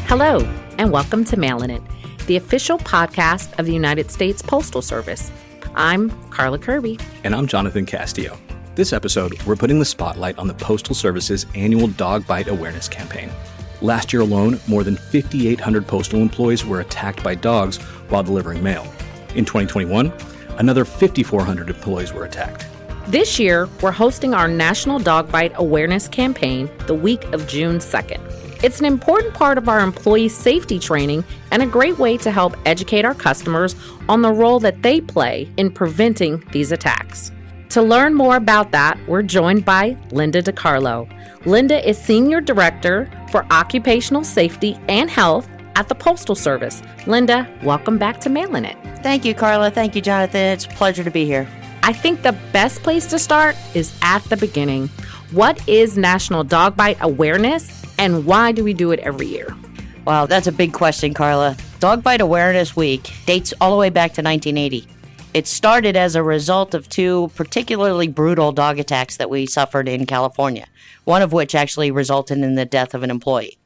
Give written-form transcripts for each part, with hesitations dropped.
Hello, and welcome to Mailin' It, the official podcast of the United States Postal Service. I'm Carla Kirby. And I'm Jonathan Castillo. This episode, we're putting the spotlight on the Postal Service's annual Dog Bite Awareness campaign. Last year alone, more than 5,800 postal employees were attacked by dogs while delivering mail. In 2021, another 5,400 employees were attacked. This year, we're hosting our National Dog Bite Awareness campaign the week of June 2nd. It's an important part of our employee safety training and a great way to help educate our customers on the role that they play in preventing these attacks. To learn more about that, we're joined by Linda DiCarlo. Linda is Senior Director for Occupational Safety and Health at the Postal Service. Linda, welcome back to Mailin' It. Thank you, Carla. Thank you, Jonathan. It's a pleasure to be here. I think the best place to start is at the beginning. What is National Dog Bite Awareness, and why do we do it every year? Wow, that's a big question, Carla. Dog Bite Awareness Week dates all the way back to 1980. It started as a result of two particularly brutal dog attacks that we suffered in California, one of which actually resulted in the death of an employee.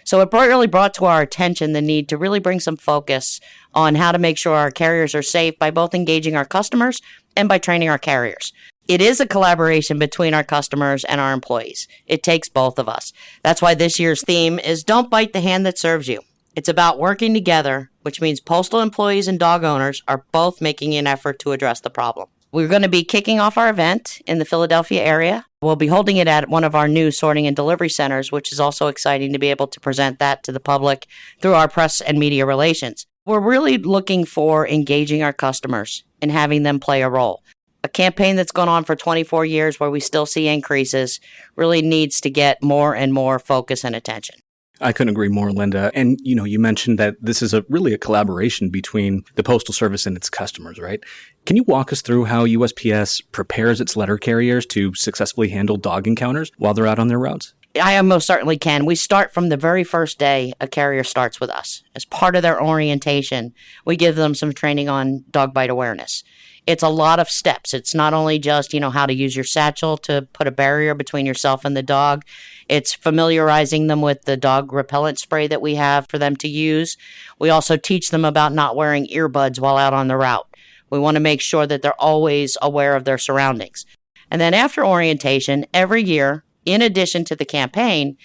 So it really brought to our attention the need to really bring some focus on how to make sure our carriers are safe by both engaging our customers and by training our carriers. It is a collaboration between our customers and our employees. It takes both of us. That's why this year's theme is Don't Bite the Hand That Serves You. It's about working together, which means postal employees and dog owners are both making an effort to address the problem. We're going to be kicking off our event in the Philadelphia area. We'll be holding it at one of our new sorting and delivery centers, which is also exciting to be able to present that to the public through our press and media relations. We're really looking for engaging our customers and having them play a role. A campaign that's gone on for 24 years where we still see increases really needs to get more and more focus and attention. I couldn't agree more, Linda. And, you mentioned that this is really a collaboration between the Postal Service and its customers, right? Can you walk us through how USPS prepares its letter carriers to successfully handle dog encounters while they're out on their routes? I most certainly can. We start from the very first day a carrier starts with us. As part of their orientation, we give them some training on dog bite awareness. It's a lot of steps. It's not only just, how to use your satchel to put a barrier between yourself and the dog. It's familiarizing them with the dog repellent spray that we have for them to use. We also teach them about not wearing earbuds while out on the route. We want to make sure that they're always aware of their surroundings. And then after orientation, every year, in addition to the campaign,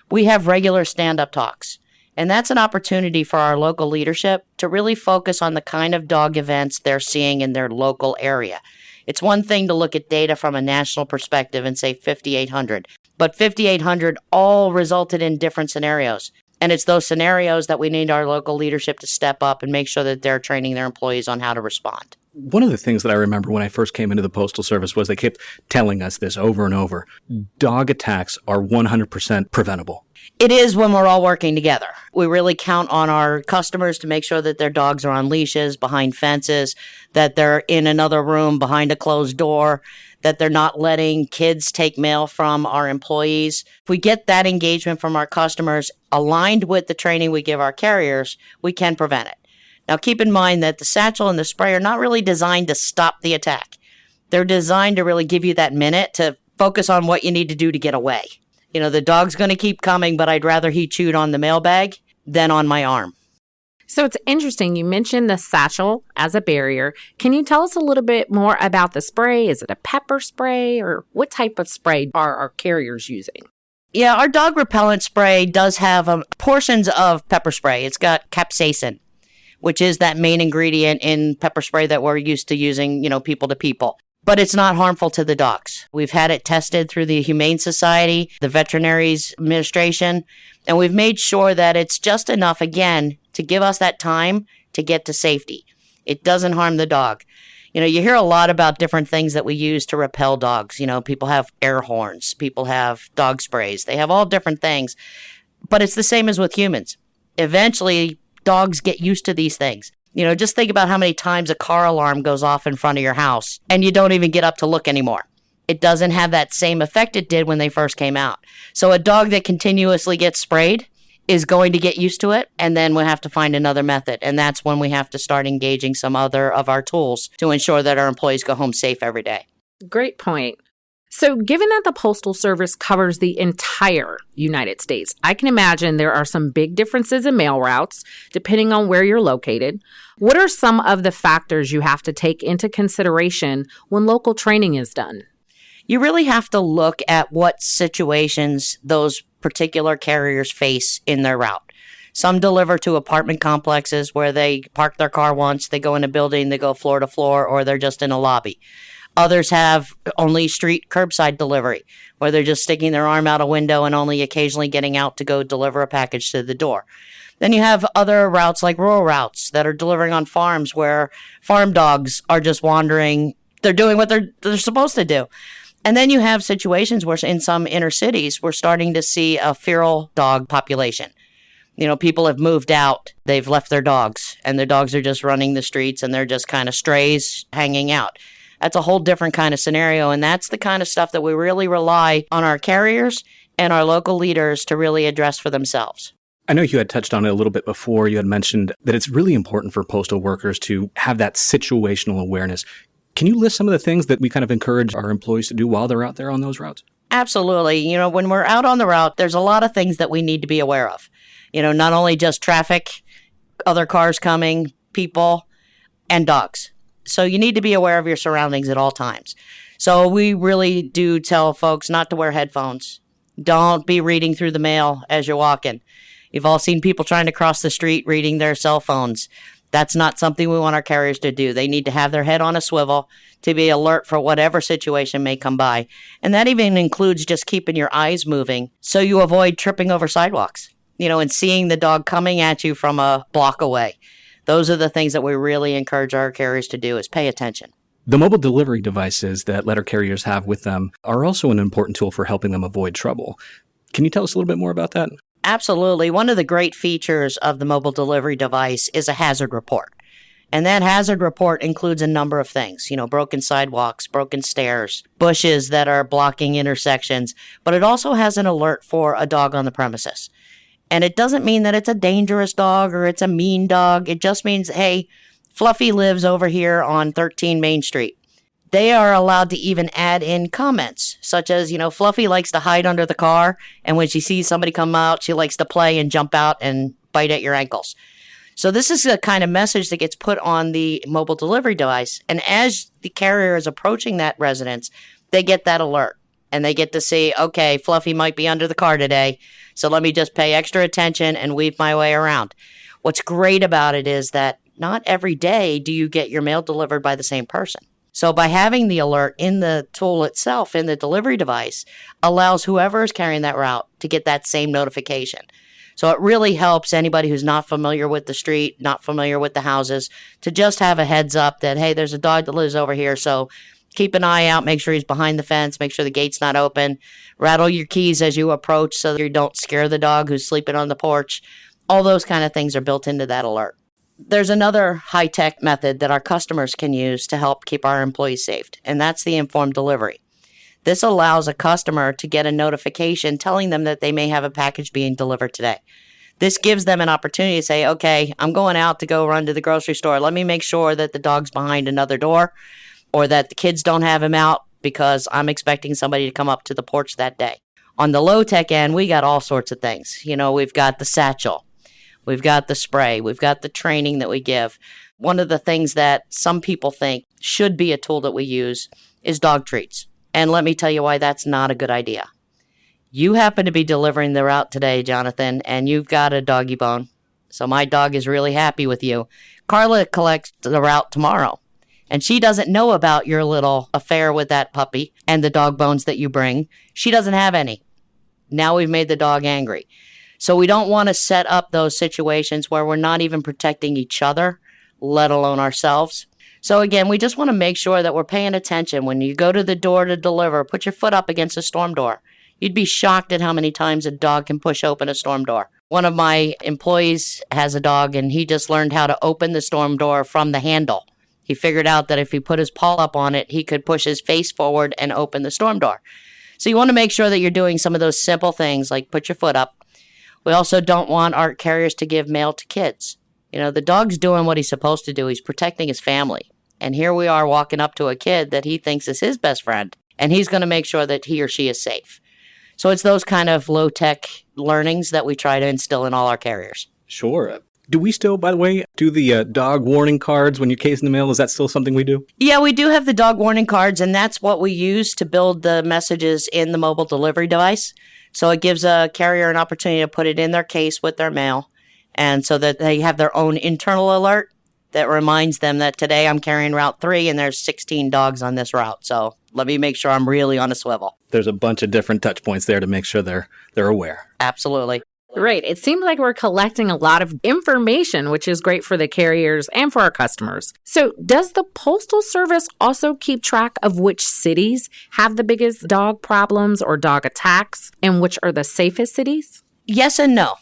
we have regular stand-up talks. And that's an opportunity for our local leadership to really focus on the kind of dog events they're seeing in their local area. It's one thing to look at data from a national perspective and say 5,800, but 5,800 all resulted in different scenarios. And it's those scenarios that we need our local leadership to step up and make sure that they're training their employees on how to respond. One of the things that I remember when I first came into the Postal Service was they kept telling us this over and over. Dog attacks are 100% preventable. It is when we're all working together. We really count on our customers to make sure that their dogs are on leashes, behind fences, that they're in another room behind a closed door, that they're not letting kids take mail from our employees. If we get that engagement from our customers aligned with the training we give our carriers, we can prevent it. Now, keep in mind that the satchel and the spray are not really designed to stop the attack. They're designed to really give you that minute to focus on what you need to do to get away. The dog's going to keep coming, but I'd rather he chewed on the mailbag than on my arm. So it's interesting. You mentioned the satchel as a barrier. Can you tell us a little bit more about the spray? Is it a pepper spray, or what type of spray are our carriers using? Yeah, our dog repellent spray does have portions of pepper spray. It's got capsaicin, which is that main ingredient in pepper spray that we're used to using, people to people. But it's not harmful to the dogs. We've had it tested through the Humane Society, the Veterinaries Administration, and we've made sure that it's just enough, again, to give us that time to get to safety. It doesn't harm the dog. You hear a lot about different things that we use to repel dogs. People have air horns, people have dog sprays, they have all different things. But it's the same as with humans. Eventually, dogs get used to these things. Just think about how many times a car alarm goes off in front of your house and you don't even get up to look anymore. It doesn't have that same effect it did when they first came out. So a dog that continuously gets sprayed is going to get used to it, and then we'll have to find another method. And that's when we have to start engaging some other of our tools to ensure that our employees go home safe every day. Great point. So, given that the Postal Service covers the entire United States, I can imagine there are some big differences in mail routes depending on where you're located. What are some of the factors you have to take into consideration when local training is done? You really have to look at what situations those particular carriers face in their route. Some deliver to apartment complexes where they park their car once, they go in a building, they go floor to floor, or they're just in a lobby. Others have only street curbside delivery, where they're just sticking their arm out a window and only occasionally getting out to go deliver a package to the door. Then you have other routes like rural routes that are delivering on farms where farm dogs are just wandering. They're doing what they're supposed to do. And then you have situations where in some inner cities, we're starting to see a feral dog population. People have moved out, they've left their dogs, and their dogs are just running the streets and they're just kind of strays hanging out. That's a whole different kind of scenario, and that's the kind of stuff that we really rely on our carriers and our local leaders to really address for themselves. I know you had touched on it a little bit before. You had mentioned that it's really important for postal workers to have that situational awareness. Can you list some of the things that we kind of encourage our employees to do while they're out there on those routes? Absolutely. When we're out on the route, there's a lot of things that we need to be aware of. Not only just traffic, other cars coming, people, and dogs. So you need to be aware of your surroundings at all times. So we really do tell folks not to wear headphones. Don't be reading through the mail as you're walking. You've all seen people trying to cross the street reading their cell phones. That's not something we want our carriers to do. They need to have their head on a swivel to be alert for whatever situation may come by. And that even includes just keeping your eyes moving so you avoid tripping over sidewalks, and seeing the dog coming at you from a block away. Those are the things that we really encourage our carriers to do is pay attention. The mobile delivery devices that letter carriers have with them are also an important tool for helping them avoid trouble. Can you tell us a little bit more about that? Absolutely. One of the great features of the mobile delivery device is a hazard report. And that hazard report includes a number of things, broken sidewalks, broken stairs, bushes that are blocking intersections, but it also has an alert for a dog on the premises. And it doesn't mean that it's a dangerous dog or it's a mean dog. It just means, hey, Fluffy lives over here on 13 Main Street. They are allowed to even add in comments, such as, Fluffy likes to hide under the car, and when she sees somebody come out, she likes to play and jump out and bite at your ankles. So this is the kind of message that gets put on the mobile delivery device. And as the carrier is approaching that residence, they get that alert. And they get to see, okay, Fluffy might be under the car today, so let me just pay extra attention and weave my way around. What's great about it is that not every day do you get your mail delivered by the same person. So by having the alert in the tool itself, in the delivery device, allows whoever is carrying that route to get that same notification. So it really helps anybody who's not familiar with the street, not familiar with the houses, to just have a heads up that, hey, there's a dog that lives over here, so keep an eye out, make sure he's behind the fence, make sure the gate's not open, rattle your keys as you approach so that you don't scare the dog who's sleeping on the porch. All those kind of things are built into that alert. There's another high-tech method that our customers can use to help keep our employees safe, and that's the informed delivery. This allows a customer to get a notification telling them that they may have a package being delivered today. This gives them an opportunity to say, okay, I'm going out to go run to the grocery store. Let me make sure that the dog's behind another door, or that the kids don't have him out because I'm expecting somebody to come up to the porch that day. On the low-tech end, we got all sorts of things. We've got the satchel. We've got the spray. We've got the training that we give. One of the things that some people think should be a tool that we use is dog treats. And let me tell you why that's not a good idea. You happen to be delivering the route today, Jonathan, and you've got a doggy bone. So my dog is really happy with you. Carla collects the route tomorrow. And she doesn't know about your little affair with that puppy and the dog bones that you bring. She doesn't have any. Now we've made the dog angry. So we don't want to set up those situations where we're not even protecting each other, let alone ourselves. So again, we just want to make sure that we're paying attention. When you go to the door to deliver, put your foot up against a storm door. You'd be shocked at how many times a dog can push open a storm door. One of my employees has a dog, and he just learned how to open the storm door from the handle. He figured out that if he put his paw up on it, he could push his face forward and open the storm door. So you want to make sure that you're doing some of those simple things like put your foot up. We also don't want our carriers to give mail to kids. The dog's doing what he's supposed to do. He's protecting his family. And here we are walking up to a kid that he thinks is his best friend. and he's going to make sure that he or she is safe. So it's those kind of low-tech learnings that we try to instill in all our carriers. Sure. Do we still, by the way, do the dog warning cards when you're casing the mail? Is that still something we do? Yeah, we do have the dog warning cards, and that's what we use to build the messages in the mobile delivery device. So it gives a carrier an opportunity to put it in their case with their mail, and so that they have their own internal alert that reminds them that today I'm carrying Route 3 and there's 16 dogs on this route. So let me make sure I'm really on a swivel. There's a bunch of different touch points there to make sure they're aware. Absolutely. Right. It seems like we're collecting a lot of information, which is great for the carriers and for our customers. So does the Postal Service also keep track of which cities have the biggest dog problems or dog attacks, and which are the safest cities? Yes and no.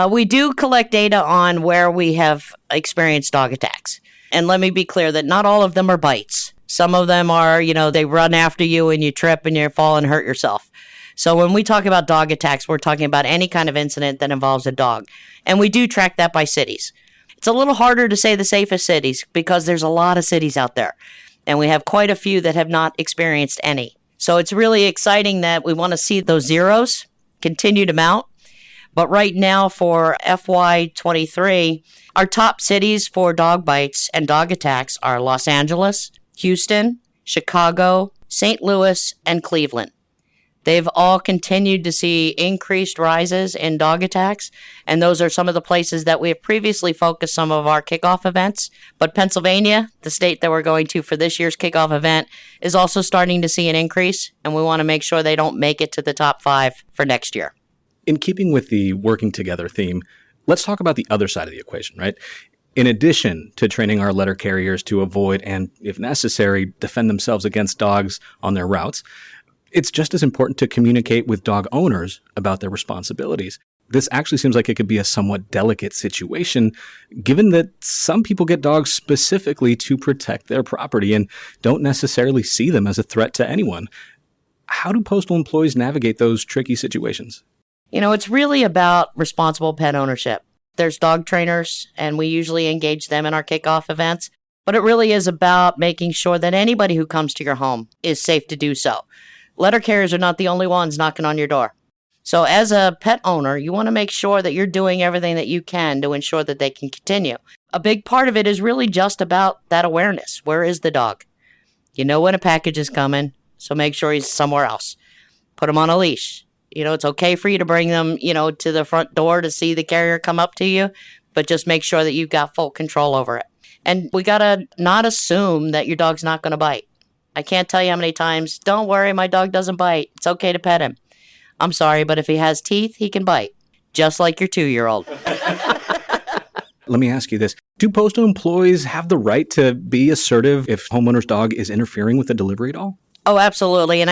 We do collect data on where we have experienced dog attacks. And let me be clear that not all of them are bites. Some of them are, they run after you and you trip and you fall and hurt yourself. So when we talk about dog attacks, we're talking about any kind of incident that involves a dog. And we do track that by cities. It's a little harder to say the safest cities because there's a lot of cities out there. And we have quite a few that have not experienced any. So it's really exciting that we want to see those zeros continue to mount. But right now for FY23, our top cities for dog bites and dog attacks are Los Angeles, Houston, Chicago, St. Louis, and Cleveland. They've all continued to see increased rises in dog attacks, and those are some of the places that we have previously focused some of our kickoff events. But Pennsylvania, the state that we're going to for this year's kickoff event, is also starting to see an increase, and we want to make sure they don't make it to the top 5 for next year. In keeping with the working together theme, let's talk about the other side of the equation, right? In addition to training our letter carriers to avoid and, if necessary, defend themselves against dogs on their routes, it's just as important to communicate with dog owners about their responsibilities. This actually seems like it could be a somewhat delicate situation, given that some people get dogs specifically to protect their property and don't necessarily see them as a threat to anyone. How do postal employees navigate those tricky situations? It's really about responsible pet ownership. There's dog trainers, and we usually engage them in our kickoff events. But it really is about making sure that anybody who comes to your home is safe to do so. Letter carriers are not the only ones knocking on your door. So as a pet owner, you want to make sure that you're doing everything that you can to ensure that they can continue. A big part of it is really just about that awareness. Where is the dog? You know when a package is coming, so make sure he's somewhere else. Put him on a leash. It's okay for you to bring them, to the front door to see the carrier come up to you, but just make sure that you've got full control over it. And we got to not assume that your dog's not going to bite. I can't tell you how many times, don't worry, my dog doesn't bite. It's okay to pet him. I'm sorry, but if he has teeth, he can bite, just like your 2-year-old. Let me ask you this. Do postal employees have the right to be assertive if homeowner's dog is interfering with the delivery at all? Oh, absolutely. And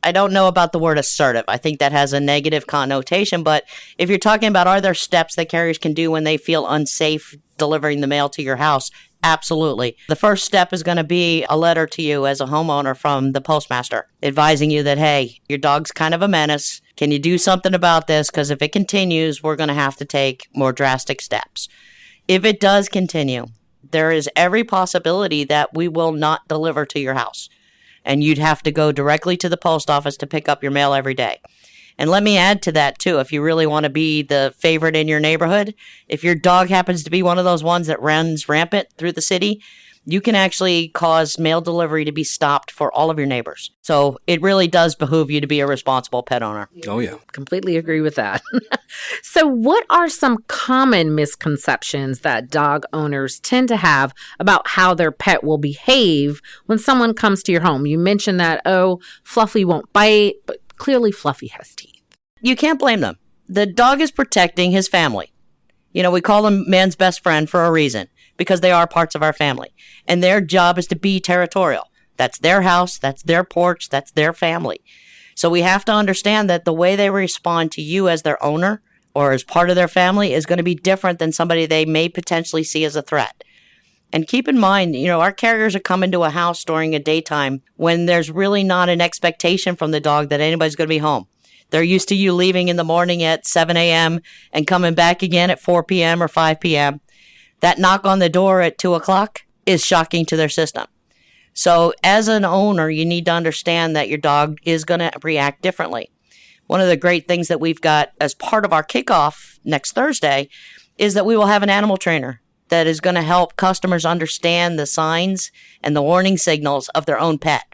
I don't know about the word assertive. I think that has a negative connotation. But if you're talking about are there steps that carriers can do when they feel unsafe delivering the mail to your house, absolutely. The first step is going to be a letter to you as a homeowner from the postmaster advising you that, hey, your dog's kind of a menace. Can you do something about this? Because if it continues, we're going to have to take more drastic steps. If it does continue, there is every possibility that we will not deliver to your house. And you'd have to go directly to the post office to pick up your mail every day. And let me add to that, too, if you really want to be the favorite in your neighborhood, if your dog happens to be one of those ones that runs rampant through the city, you can actually cause mail delivery to be stopped for all of your neighbors. So it really does behoove you to be a responsible pet owner. Oh, yeah. Completely agree with that. So what are some common misconceptions that dog owners tend to have about how their pet will behave when someone comes to your home? You mentioned that, Fluffy won't bite, but clearly Fluffy has teeth. You can't blame them. The dog is protecting his family. We call them man's best friend for a reason, because they are parts of our family. And their job is to be territorial. That's their house, that's their porch, that's their family. So we have to understand that the way they respond to you as their owner or as part of their family is going to be different than somebody they may potentially see as a threat. And keep in mind, our carriers are coming to a house during a daytime when there's really not an expectation from the dog that anybody's going to be home. They're used to you leaving in the morning at 7 a.m. and coming back again at 4 p.m. or 5 p.m. That knock on the door at 2 o'clock is shocking to their system. So as an owner, you need to understand that your dog is going to react differently. One of the great things that we've got as part of our kickoff next Thursday is that we will have an animal trainer that is going to help customers understand the signs and the warning signals of their own pet.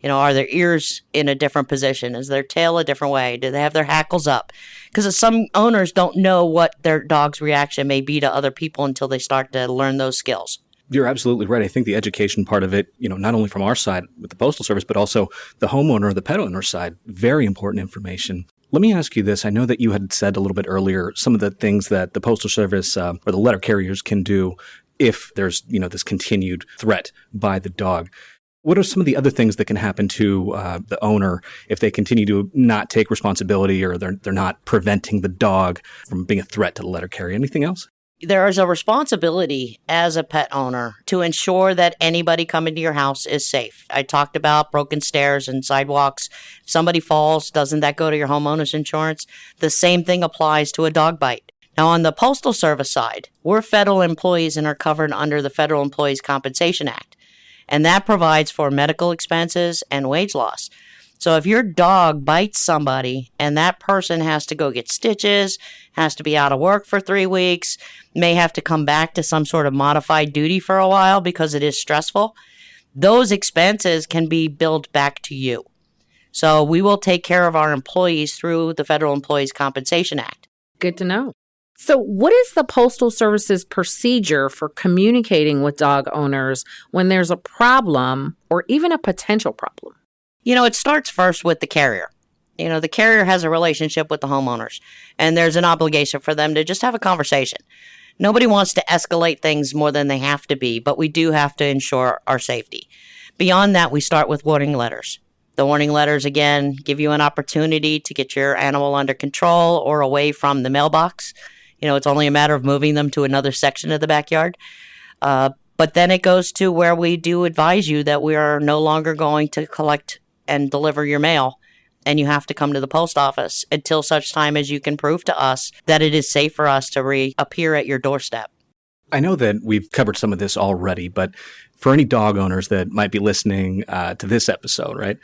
Are their ears in a different position? Is their tail a different way? Do they have their hackles up? Because some owners don't know what their dog's reaction may be to other people until they start to learn those skills. You're absolutely right. I think the education part of it, not only from our side with the Postal Service, but also the homeowner, the pet owner side, very important information. Let me ask you this. I know that you had said a little bit earlier some of the things that the Postal Service or the letter carriers can do if there's, this continued threat by the dog. What are some of the other things that can happen to the owner if they continue to not take responsibility or they're not preventing the dog from being a threat to the letter carrier? Anything else? There is a responsibility as a pet owner to ensure that anybody coming to your house is safe. I talked about broken stairs and sidewalks. If somebody falls, doesn't that go to your homeowner's insurance? The same thing applies to a dog bite. Now, on the Postal Service side, we're federal employees and are covered under the Federal Employees Compensation Act. And that provides for medical expenses and wage loss. So if your dog bites somebody and that person has to go get stitches, has to be out of work for 3 weeks, may have to come back to some sort of modified duty for a while because it is stressful, those expenses can be billed back to you. So we will take care of our employees through the Federal Employees Compensation Act. Good to know. So what is the Postal Service's procedure for communicating with dog owners when there's a problem or even a potential problem? It starts first with the carrier. The carrier has a relationship with the homeowners, and there's an obligation for them to just have a conversation. Nobody wants to escalate things more than they have to be, but we do have to ensure our safety. Beyond that, we start with warning letters. The warning letters, again, give you an opportunity to get your animal under control or away from the mailbox. It's only a matter of moving them to another section of the backyard. But then it goes to where we do advise you that we are no longer going to collect and deliver your mail, and you have to come to the post office until such time as you can prove to us that it is safe for us to reappear at your doorstep. I know that we've covered some of this already, but for any dog owners that might be listening to this episode, right?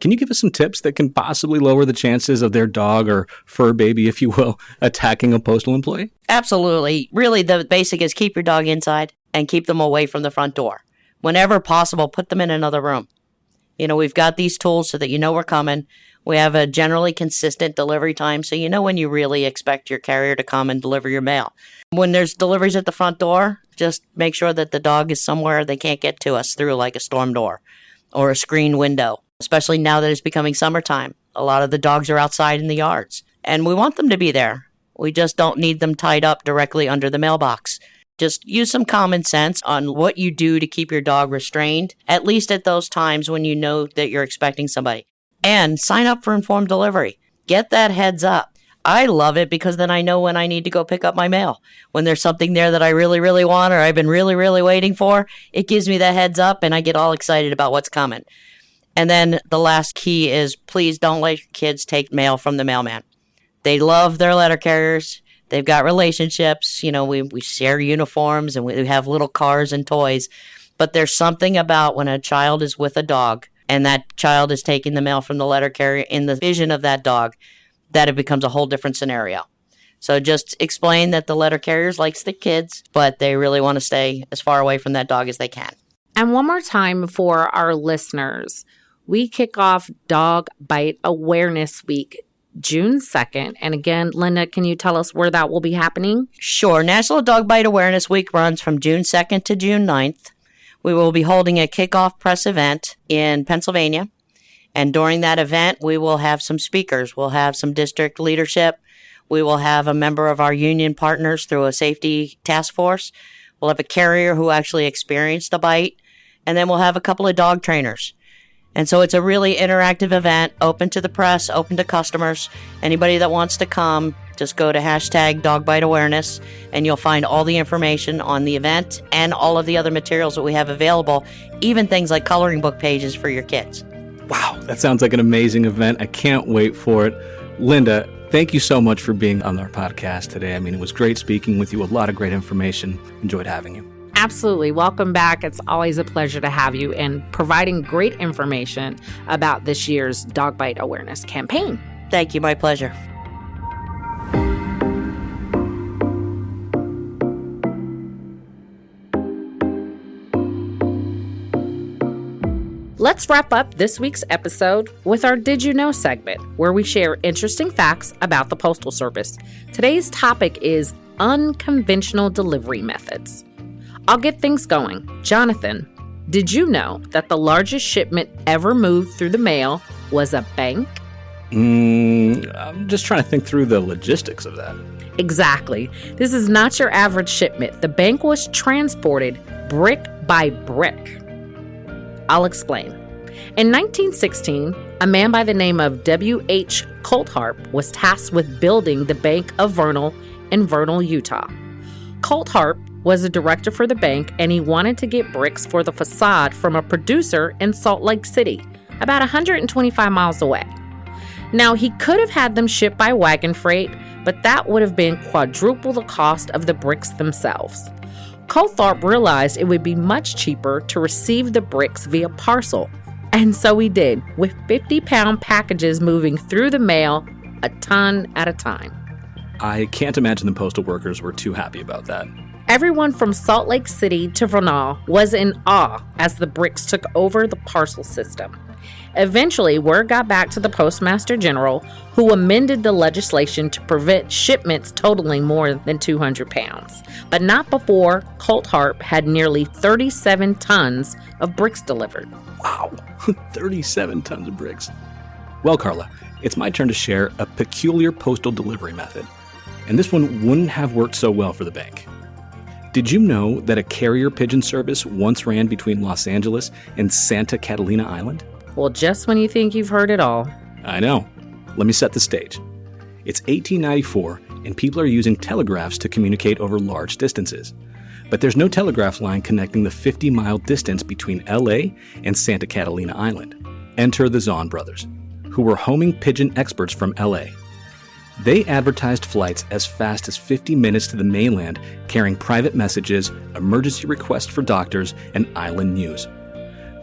Can you give us some tips that can possibly lower the chances of their dog or fur baby, if you will, attacking a postal employee? Absolutely. Really, the basic is keep your dog inside and keep them away from the front door. Whenever possible, put them in another room. We've got these tools so that we're coming. We have a generally consistent delivery time, so when you really expect your carrier to come and deliver your mail. When there's deliveries at the front door, just make sure that the dog is somewhere they can't get to us through, like a storm door or a screen window. Especially now that it's becoming summertime. A lot of the dogs are outside in the yards, and we want them to be there. We just don't need them tied up directly under the mailbox. Just use some common sense on what you do to keep your dog restrained, at least at those times when you know that you're expecting somebody. And sign up for informed delivery. Get that heads up. I love it because then I know when I need to go pick up my mail. When there's something there that I really, really want or I've been really, really waiting for, it gives me that heads up and I get all excited about what's coming. And then the last key is please don't let your kids take mail from the mailman. They love their letter carriers. They've got relationships. We share uniforms and we have little cars and toys. But there's something about when a child is with a dog and that child is taking the mail from the letter carrier in the vision of that dog, that it becomes a whole different scenario. So just explain that the letter carriers likes the kids, but they really want to stay as far away from that dog as they can. And one more time for our listeners. We kick off Dog Bite Awareness Week, June 2nd. And again, Linda, can you tell us where that will be happening? Sure. National Dog Bite Awareness Week runs from June 2nd to June 9th. We will be holding a kickoff press event in Pennsylvania. And during that event, we will have some speakers. We'll have some district leadership. We will have a member of our union partners through a safety task force. We'll have a carrier who actually experienced a bite. And then we'll have a couple of dog trainers. And so it's a really interactive event, open to the press, open to customers. Anybody that wants to come, just go to #DogBiteAwareness, and you'll find all the information on the event and all of the other materials that we have available, even things like coloring book pages for your kids. Wow, that sounds like an amazing event. I can't wait for it. Linda, thank you so much for being on our podcast today. It was great speaking with you, a lot of great information. Enjoyed having you. Absolutely. Welcome back. It's always a pleasure to have you and providing great information about this year's Dog Bite Awareness campaign. Thank you. My pleasure. Let's wrap up this week's episode with our Did You Know segment, where we share interesting facts about the Postal Service. Today's topic is unconventional delivery methods. I'll get things going. Jonathan, did you know that the largest shipment ever moved through the mail was a bank? I'm just trying to think through the logistics of that. Exactly. This is not your average shipment. The bank was transported brick by brick. I'll explain. In 1916, a man by the name of W.H. Coulthart was tasked with building the Bank of Vernal in Vernal, Utah. Coulthart was a director for the bank, and he wanted to get bricks for the facade from a producer in Salt Lake City, about 125 miles away. Now, he could have had them shipped by wagon freight, but that would have been quadruple the cost of the bricks themselves. Coulthart realized it would be much cheaper to receive the bricks via parcel, and so he did, with 50-pound packages moving through the mail a ton at a time. I can't imagine the postal workers were too happy about that. Everyone from Salt Lake City to Vernal was in awe as the bricks took over the parcel system. Eventually, word got back to the Postmaster General, who amended the legislation to prevent shipments totaling more than 200 pounds, but not before Coulthart had nearly 37 tons of bricks delivered. Wow, 37 tons of bricks. Well, Carla, it's my turn to share a peculiar postal delivery method, and this one wouldn't have worked so well for the bank. Did you know that a carrier pigeon service once ran between Los Angeles and Santa Catalina Island? Well, just when you think you've heard it all. I know. Let me set the stage. It's 1894, and people are using telegraphs to communicate over large distances. But there's no telegraph line connecting the 50-mile distance between LA and Santa Catalina Island. Enter the Zahn brothers, who were homing pigeon experts from LA. They advertised flights as fast as 50 minutes to the mainland, carrying private messages, emergency requests for doctors, and island news.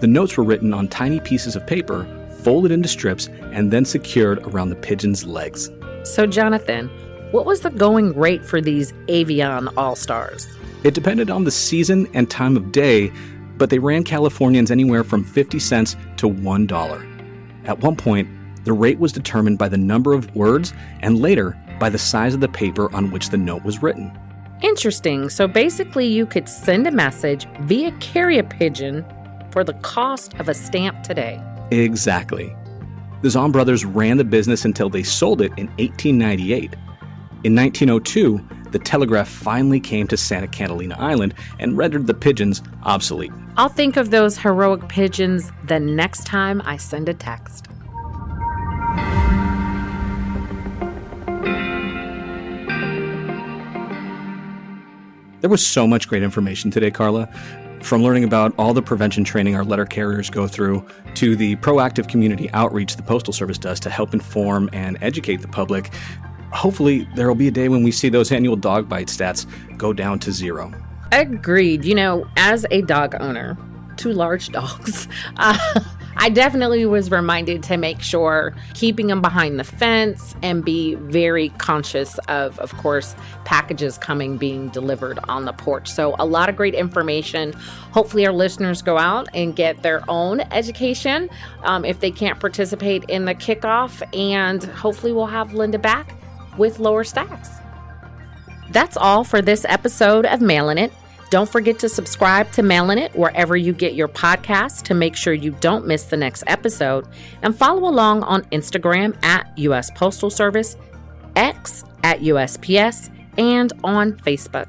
The notes were written on tiny pieces of paper, folded into strips, and then secured around the pigeon's legs. So, Jonathan, what was the going rate for these avian all-stars? It depended on the season and time of day, but they ran Californians anywhere from 50 cents to $1. At one point, the rate was determined by the number of words and later by the size of the paper on which the note was written. Interesting. So basically, you could send a message via carrier pigeon for the cost of a stamp today. Exactly. The Zahn brothers ran the business until they sold it in 1898. In 1902, the telegraph finally came to Santa Catalina Island and rendered the pigeons obsolete. I'll think of those heroic pigeons the next time I send a text. There was so much great information today, Carla. From learning about all the prevention training our letter carriers go through, to the proactive community outreach the Postal Service does to help inform and educate the public. Hopefully, there will be a day when we see those annual dog bite stats go down to zero. Agreed. You know, as a dog owner, 2 large dogs, I definitely was reminded to make sure keeping them behind the fence and be very conscious of course, packages being delivered on the porch. So a lot of great information. Hopefully our listeners go out and get their own education if they can't participate in the kickoff. And hopefully we'll have Linda back with lower stacks. That's all for this episode of Mailin' It. Don't forget to subscribe to Mailin' It wherever you get your podcasts to make sure you don't miss the next episode. And follow along on Instagram at U.S. Postal Service, X at USPS, and on Facebook.